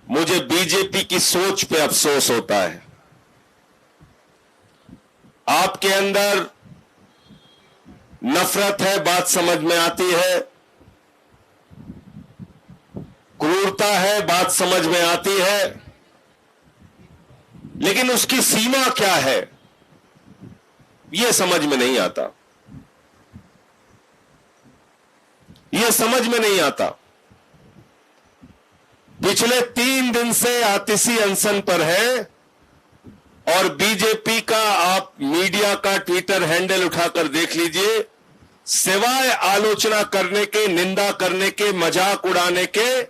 मुझे बीजेपी की सोच पे अफसोस होता है। आपके अंदर नफरत है, बात समझ में आती है, क्रूरता है, बात समझ में आती है, लेकिन उसकी सीमा क्या है यह समझ में नहीं आता। यह समझ में नहीं आता। पिछले 3 दिन से आतिशी अनशन पर है और बीजेपी का आप मीडिया का ट्विटर हैंडल उठाकर देख लीजिए, सिवाय आलोचना करने के, निंदा करने के, मजाक उड़ाने के,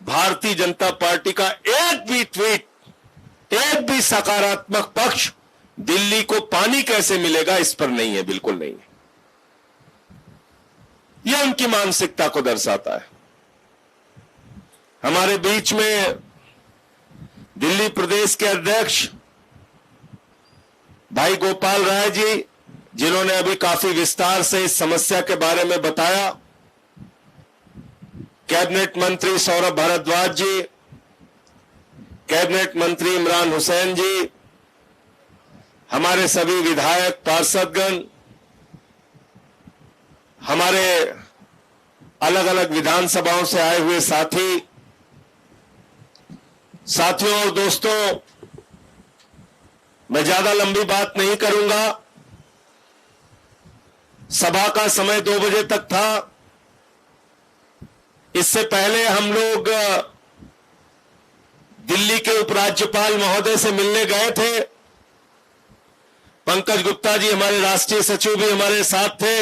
भारतीय जनता पार्टी का एक भी ट्वीट, एक भी सकारात्मक पक्ष दिल्ली को पानी कैसे मिलेगा इस पर नहीं है, बिल्कुल नहीं है। यह उनकी मानसिकता को दर्शाता है। हमारे बीच में दिल्ली प्रदेश के अध्यक्ष भाई गोपाल राय जी, जिन्होंने अभी काफी विस्तार से इस समस्या के बारे में बताया, कैबिनेट मंत्री सौरभ भारद्वाज जी, कैबिनेट मंत्री इमरान हुसैन जी, हमारे सभी विधायक पार्षदगण, हमारे अलग अलग विधानसभाओं से आए हुए साथियों और दोस्तों, मैं ज्यादा लंबी बात नहीं करूंगा। सभा का समय 2 बजे तक था। इससे पहले हम लोग दिल्ली के उपराज्यपाल महोदय से मिलने गए थे। पंकज गुप्ता जी, हमारे राष्ट्रीय सचिव, भी हमारे साथ थे।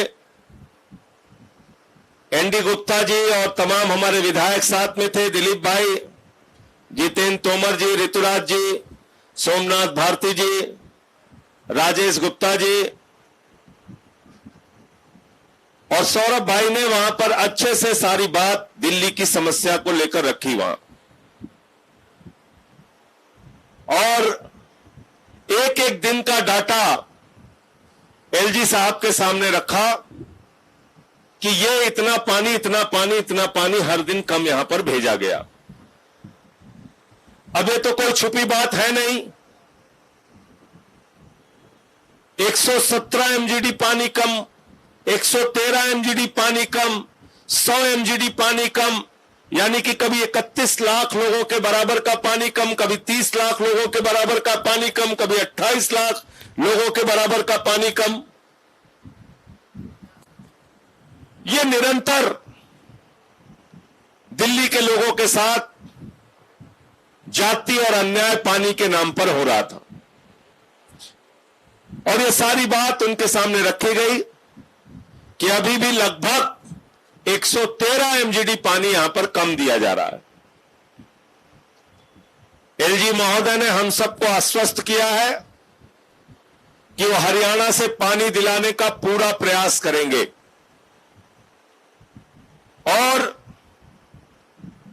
एनडी गुप्ता जी और तमाम हमारे विधायक साथ में थे, दिलीप भाई, जितेंद्र तोमर जी, ऋतुराज जी, सोमनाथ भारती जी, राजेश गुप्ता जी और सौरभ भाई ने वहां पर अच्छे से सारी बात दिल्ली की समस्या को लेकर रखी वहां, और एक एक दिन का डाटा एलजी साहब के सामने रखा कि ये इतना पानी, इतना पानी, इतना पानी हर दिन कम यहां पर भेजा गया। अब ये तो कोई छुपी बात है नहीं। 117 एमजीडी पानी कम, 113 एमजीडी पानी कम, 100 एमजीडी पानी कम, यानी कि कभी 31 लाख लोगों के बराबर का पानी कम, कभी 30 लाख लोगों के बराबर का पानी कम, कभी 28 लाख लोगों के बराबर का पानी कम। यह निरंतर दिल्ली के लोगों के साथ जाति और अन्याय पानी के नाम पर हो रहा था, और यह सारी बात उनके सामने रखी गई कि अभी भी लगभग 113 एमजीडी पानी यहां पर कम दिया जा रहा है। एलजी महोदय ने हम सबको आश्वस्त किया है कि वो हरियाणा से पानी दिलाने का पूरा प्रयास करेंगे और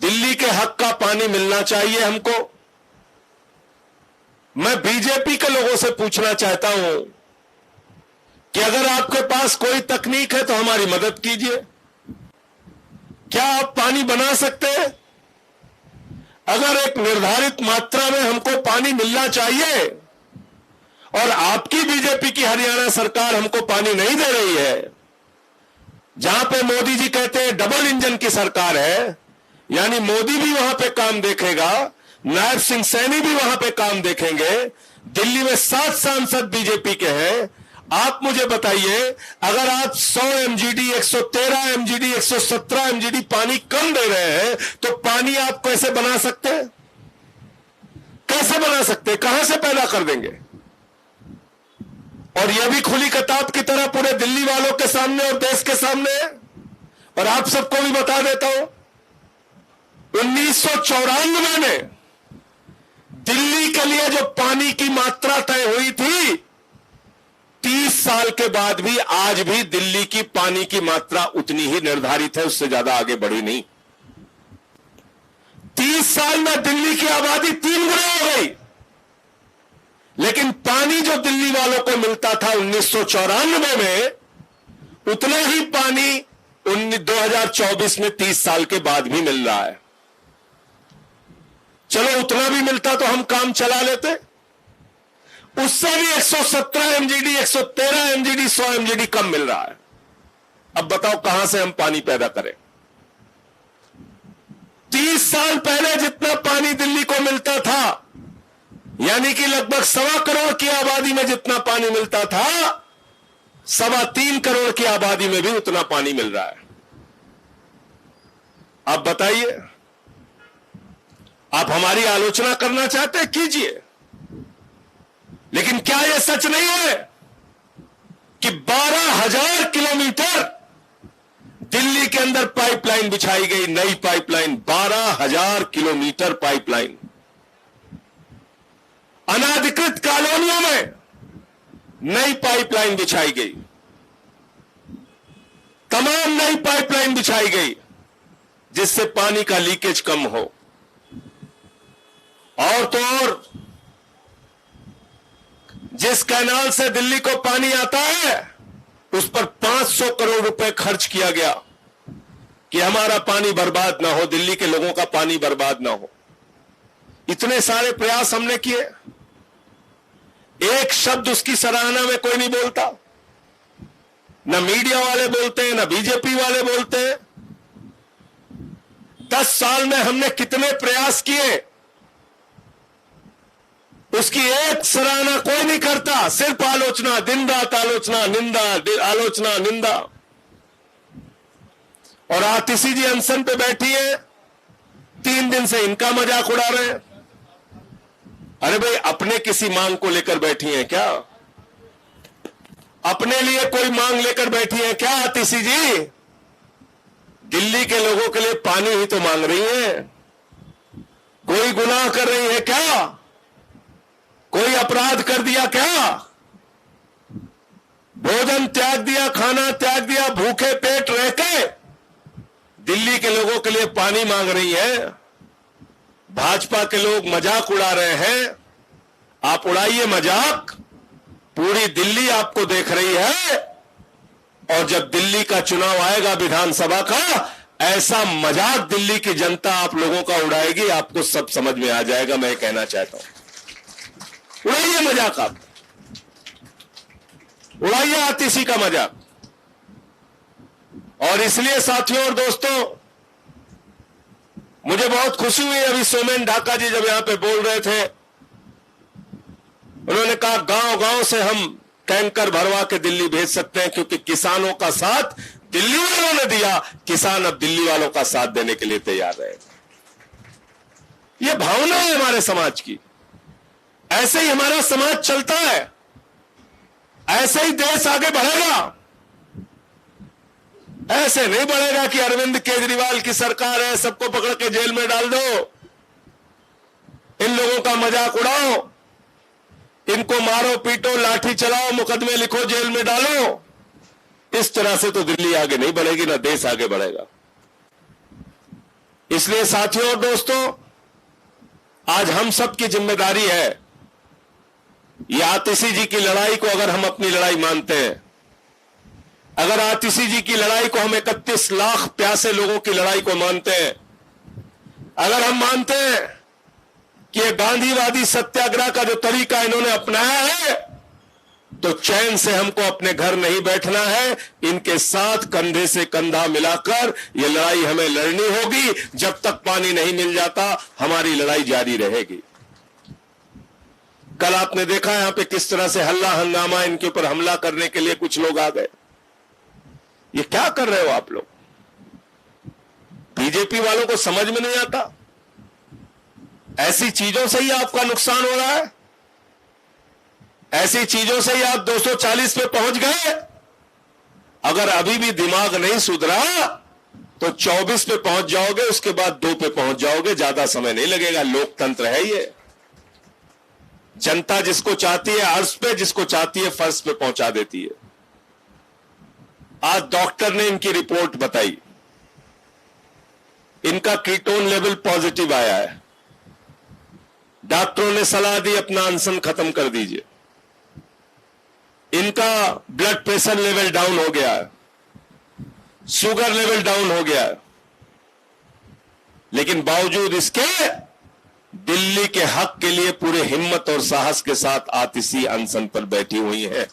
दिल्ली के हक का पानी मिलना चाहिए हमको। मैं बीजेपी के लोगों से पूछना चाहता हूं कि अगर आपके पास कोई तकनीक है तो हमारी मदद कीजिए। क्या आप पानी बना सकते हैं? अगर एक निर्धारित मात्रा में हमको पानी मिलना चाहिए और आपकी बीजेपी की हरियाणा सरकार हमको पानी नहीं दे रही है, जहां पे मोदी जी कहते हैं डबल इंजन की सरकार है, यानी मोदी भी वहां पे काम देखेगा, नायब सिंह सैनी भी वहां पे काम देखेंगे, दिल्ली में 7 सांसद बीजेपी के हैं। आप मुझे बताइए, अगर आप 100 एमजीडी, 113 एमजीडी, 117 एमजीडी पानी कम दे रहे हैं, तो पानी आप कैसे बना सकते हैं? कैसे बना सकते हैं? कहां से पैदा कर देंगे? और यह भी खुली किताब की तरह पूरे दिल्ली वालों के सामने और देश के सामने है। और आप सबको भी बता देता हूं, 1994 में दिल्ली के लिए जो पानी की मात्रा तय हुई थी, 30 साल के बाद भी आज भी दिल्ली की पानी की मात्रा उतनी ही निर्धारित है, उससे ज्यादा आगे बढ़ी नहीं। 30 साल में दिल्ली की आबादी 3 गुना हो गई, लेकिन पानी जो दिल्ली वालों को मिलता था 1994 में, उतना ही पानी 2024 में 30 साल के बाद भी मिल रहा है। चलो उतना भी मिलता तो हम काम चला लेते। उससे भी 117 MGD, 113 MGD, 100 MGD कम मिल रहा है। अब बताओ कहां से हम पानी पैदा करें? 30 साल पहले जितना पानी दिल्ली को मिलता था, यानी कि लगभग 1.25 करोड़ की आबादी में जितना पानी मिलता था, 3.25 करोड़ की आबादी में भी उतना पानी मिल रहा है। आप बताइए, आप हमारी आलोचना करना चाहते हैं, कीजिए, लेकिन क्या यह सच नहीं है कि 12,000 किलोमीटर दिल्ली के अंदर पाइपलाइन बिछाई गई, नई पाइपलाइन, 12,000 किलोमीटर पाइपलाइन। अनाधिकृत कॉलोनियों में नई पाइपलाइन बिछाई गई, तमाम नई पाइपलाइन बिछाई गई, जिससे पानी का लीकेज कम हो। और तो और, जिस कैनाल से दिल्ली को पानी आता है, उस पर 500 करोड़ रुपए खर्च किया गया कि हमारा पानी बर्बाद ना हो, दिल्ली के लोगों का पानी बर्बाद ना हो। इतने सारे प्रयास हमने किए, एक शब्द उसकी सराहना में कोई नहीं बोलता, न मीडिया वाले बोलते हैं, न बीजेपी वाले बोलते हैं। 10 साल में हमने कितने प्रयास किए, उसकी एक सराहना कोई नहीं करता, सिर्फ आलोचना, दिन रात आलोचना, निंदा, आलोचना, निंदा। और आतिशी जी अनशन पे बैठी है, 3 दिन से इनका मजाक उड़ा रहे हैं। अरे भाई, अपने किसी मांग को लेकर बैठी हैं क्या? अपने लिए कोई मांग लेकर बैठी हैं क्या आतिशी जी? दिल्ली के लोगों के लिए पानी ही तो मांग रही हैं। कोई गुनाह कर रही है क्या? कोई अपराध कर दिया क्या? भोजन त्याग दिया, खाना त्याग दिया, भूखे पेट रह के दिल्ली के लोगों के लिए पानी मांग रही है। भाजपा के लोग मजाक उड़ा रहे हैं, आप उड़ाइए मजाक, पूरी दिल्ली आपको देख रही है। और जब दिल्ली का चुनाव आएगा विधानसभा का, ऐसा मजाक दिल्ली की जनता आप लोगों का उड़ाएगी, आपको सब समझ में आ जाएगा। मैं कहना चाहता हूं, उड़ाइए मजाक, आप उड़ाइए आतिशी का मजाक। और इसलिए साथियों और दोस्तों, मुझे बहुत खुशी हुई अभी सोमेन ढाका जी जब यहां पे बोल रहे थे, उन्होंने कहा गांव गांव से हम टैंकर भरवा के दिल्ली भेज सकते हैं, क्योंकि किसानों का साथ दिल्ली वालों ने दिया, किसान अब दिल्ली वालों का साथ देने के लिए तैयार रहे। यह भावना है हमारे समाज की। ऐसे ही हमारा समाज चलता है, ऐसे ही देश आगे बढ़ेगा। ऐसे नहीं बढ़ेगा कि अरविंद केजरीवाल की सरकार है, सबको पकड़ के जेल में डाल दो, इन लोगों का मजाक उड़ाओ, इनको मारो पीटो, लाठी चलाओ, मुकदमे लिखो, जेल में डालो। इस तरह से तो दिल्ली आगे नहीं बढ़ेगी, ना देश आगे बढ़ेगा। इसलिए साथियों और दोस्तों, आज हम सब की जिम्मेदारी है, ये आतिशी जी की लड़ाई को अगर हम अपनी लड़ाई मानते हैं, अगर आतिशी जी की लड़ाई को हम 31 लाख प्यासे लोगों की लड़ाई को मानते हैं, अगर हम मानते हैं कि ये गांधीवादी सत्याग्रह का जो तरीका इन्होंने अपनाया है, तो चैन से हमको अपने घर नहीं बैठना है, इनके साथ कंधे से कंधा मिलाकर ये लड़ाई हमें लड़नी होगी। जब तक पानी नहीं मिल जाता, हमारी लड़ाई जारी रहेगी। कल आपने देखा यहां पे किस तरह से हल्ला हंगामा, इनके ऊपर हमला करने के लिए कुछ लोग आ गए। ये क्या कर रहे हो आप लोग? बीजेपी वालों को समझ में नहीं आता, ऐसी चीजों से ही आपका नुकसान हो रहा है, ऐसी चीजों से ही आप 240 पे पहुंच गए। अगर अभी भी दिमाग नहीं सुधरा तो 24 पे पहुंच जाओगे, उसके बाद 2 पे पहुंच जाओगे, ज्यादा समय नहीं लगेगा। लोकतंत्र है ये, जनता जिसको चाहती है अर्श पे, जिसको चाहती है फर्श पे पहुंचा देती है। आज डॉक्टर ने इनकी रिपोर्ट बताई, इनका कीटोन लेवल पॉजिटिव आया है। डॉक्टरों ने सलाह दी अपना अनशन खत्म कर दीजिए। इनका ब्लड प्रेशर लेवल डाउन हो गया है, शुगर लेवल डाउन हो गया है, लेकिन बावजूद इसके दिल्ली दिल्ली के हक के लिए पूरे हिम्मत और साहस के साथ आतिशी अनशन पर बैठी हुई हैं।